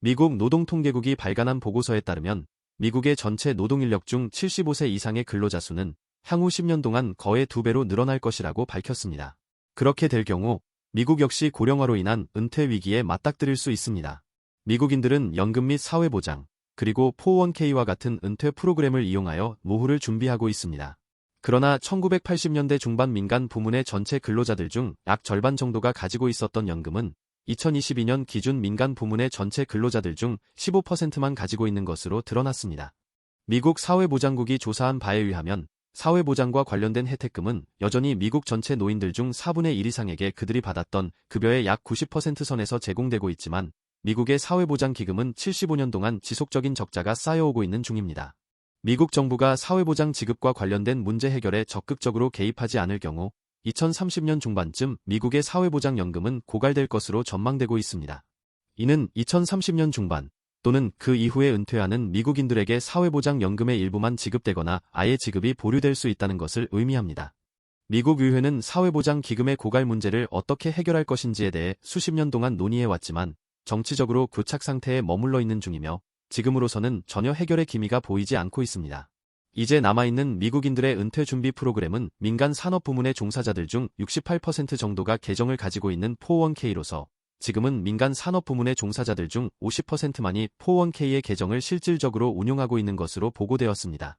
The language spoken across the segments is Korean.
미국 노동통계국이 발간한 보고서에 따르면 미국의 전체 노동인력 중 75세 이상의 근로자 수는 향후 10년 동안 거의 2배로 늘어날 것이라고 밝혔습니다. 그렇게 될 경우 미국 역시 고령화로 인한 은퇴 위기에 맞닥뜨릴 수 있습니다. 미국인들은 연금 및 사회보장, 그리고 401k와 같은 은퇴 프로그램을 이용하여 노후를 준비하고 있습니다. 그러나 1980년대 중반 민간 부문의 전체 근로자들 중 약 절반 정도가 가지고 있었던 연금은 2022년 기준 민간 부문의 전체 근로자들 중 15%만 가지고 있는 것으로 드러났습니다. 미국 사회보장국이 조사한 바에 의하면 사회보장과 관련된 혜택금은 여전히 미국 전체 노인들 중 4분의 1 이상에게 그들이 받았던 급여의 약 90% 선에서 제공되고 있지만 미국의 사회보장 기금은 75년 동안 지속적인 적자가 쌓여오고 있는 중입니다. 미국 정부가 사회보장 지급과 관련된 문제 해결에 적극적으로 개입하지 않을 경우 2030년 중반쯤 미국의 사회보장연금은 고갈될 것으로 전망되고 있습니다. 이는 2030년 중반 또는 그 이후에 은퇴하는 미국인들에게 사회보장연금의 일부만 지급되거나 아예 지급이 보류될 수 있다는 것을 의미합니다. 미국 의회는 사회보장 기금의 고갈 문제를 어떻게 해결할 것인지에 대해 수십 년 동안 논의해왔지만 정치적으로 교착 상태에 머물러 있는 중이며 지금으로서는 전혀 해결의 기미가 보이지 않고 있습니다. 이제 남아있는 미국인들의 은퇴 준비 프로그램은 민간 산업 부문의 종사자들 중 68% 정도가 계정을 가지고 있는 401k로서 지금은 민간 산업 부문의 종사자들 중 50%만이 401k의 계정을 실질적으로 운용하고 있는 것으로 보고되었습니다.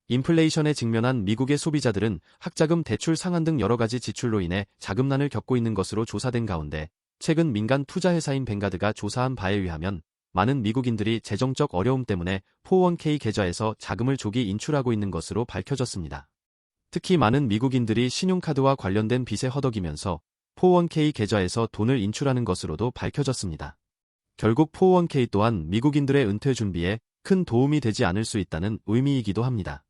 인플레이션에 직면한 미국의 소비자들은 학자금 대출 상한 등 여러 가지 지출로 인해 자금난을 겪고 있는 것으로 조사된 가운데 최근 민간 투자회사인 뱅가드가 조사한 바에 의하면 많은 미국인들이 재정적 어려움 때문에 401k 계좌에서 자금을 조기 인출하고 있는 것으로 밝혀졌습니다. 특히 많은 미국인들이 신용카드와 관련된 빚에 허덕이면서 401k 계좌에서 돈을 인출하는 것으로도 밝혀졌습니다. 결국 401k 또한 미국인들의 은퇴 준비에 큰 도움이 되지 않을 수 있다는 의미이기도 합니다.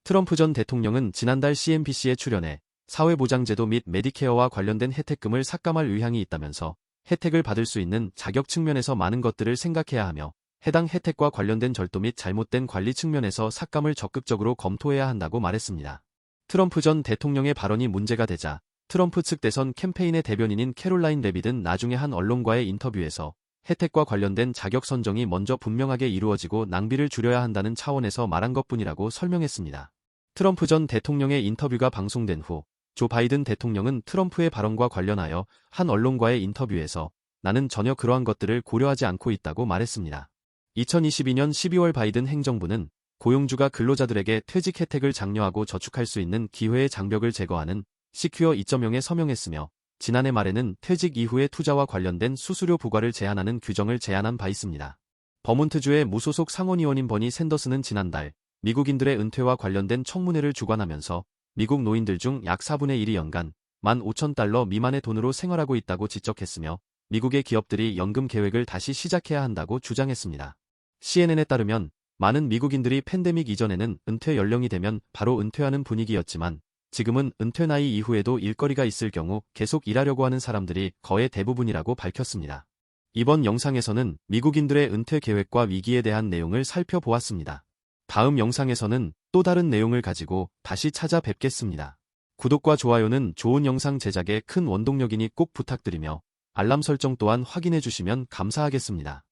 트럼프 전 대통령은 지난달 CNBC에 출연해 사회보장제도 및 메디케어와 관련된 혜택금을 삭감할 의향이 있다면서 혜택을 받을 수 있는 자격 측면에서 많은 것들을 생각해야 하며 해당 혜택과 관련된 절도 및 잘못된 관리 측면에서 삭감을 적극적으로 검토해야 한다고 말했습니다. 트럼프 전 대통령의 발언이 문제가 되자 트럼프 측 대선 캠페인의 대변인인 캐롤라인 레빗은 나중에 한 언론과의 인터뷰에서 혜택과 관련된 자격 선정이 먼저 분명하게 이루어지고 낭비를 줄여야 한다는 차원에서 말한 것뿐이라고 설명했습니다. 트럼프 전 대통령의 인터뷰가 방송된 후 조 바이든 대통령은 트럼프의 발언과 관련하여 한 언론과의 인터뷰에서 나는 전혀 그러한 것들을 고려하지 않고 있다고 말했습니다. 2022년 12월 바이든 행정부는 고용주가 근로자들에게 퇴직 혜택을 장려하고 저축할 수 있는 기회의 장벽을 제거하는 시큐어 2.0에 서명했으며 지난해 말에는 퇴직 이후의 투자와 관련된 수수료 부과를 제한하는 규정을 제안한 바 있습니다. 버몬트주의 무소속 상원의원인 버니 샌더스는 지난달 미국인들의 은퇴와 관련된 청문회를 주관하면서 미국 노인들 중 약 4분의 1이 연간 $15,000 미만의 돈으로 생활하고 있다고 지적했으며 미국의 기업들이 연금 계획을 다시 시작해야 한다고 주장했습니다. CNN에 따르면 많은 미국인들이 팬데믹 이전에는 은퇴 연령이 되면 바로 은퇴하는 분위기였지만 지금은 은퇴 나이 이후에도 일거리가 있을 경우 계속 일하려고 하는 사람들이 거의 대부분이라고 밝혔습니다. 이번 영상에서는 미국인들의 은퇴 계획과 위기에 대한 내용을 살펴보았습니다. 다음 영상에서는 또 다른 내용을 가지고 다시 찾아뵙겠습니다. 구독과 좋아요는 좋은 영상 제작에 큰 원동력이니 꼭 부탁드리며 알람 설정 또한 확인해 주시면 감사하겠습니다.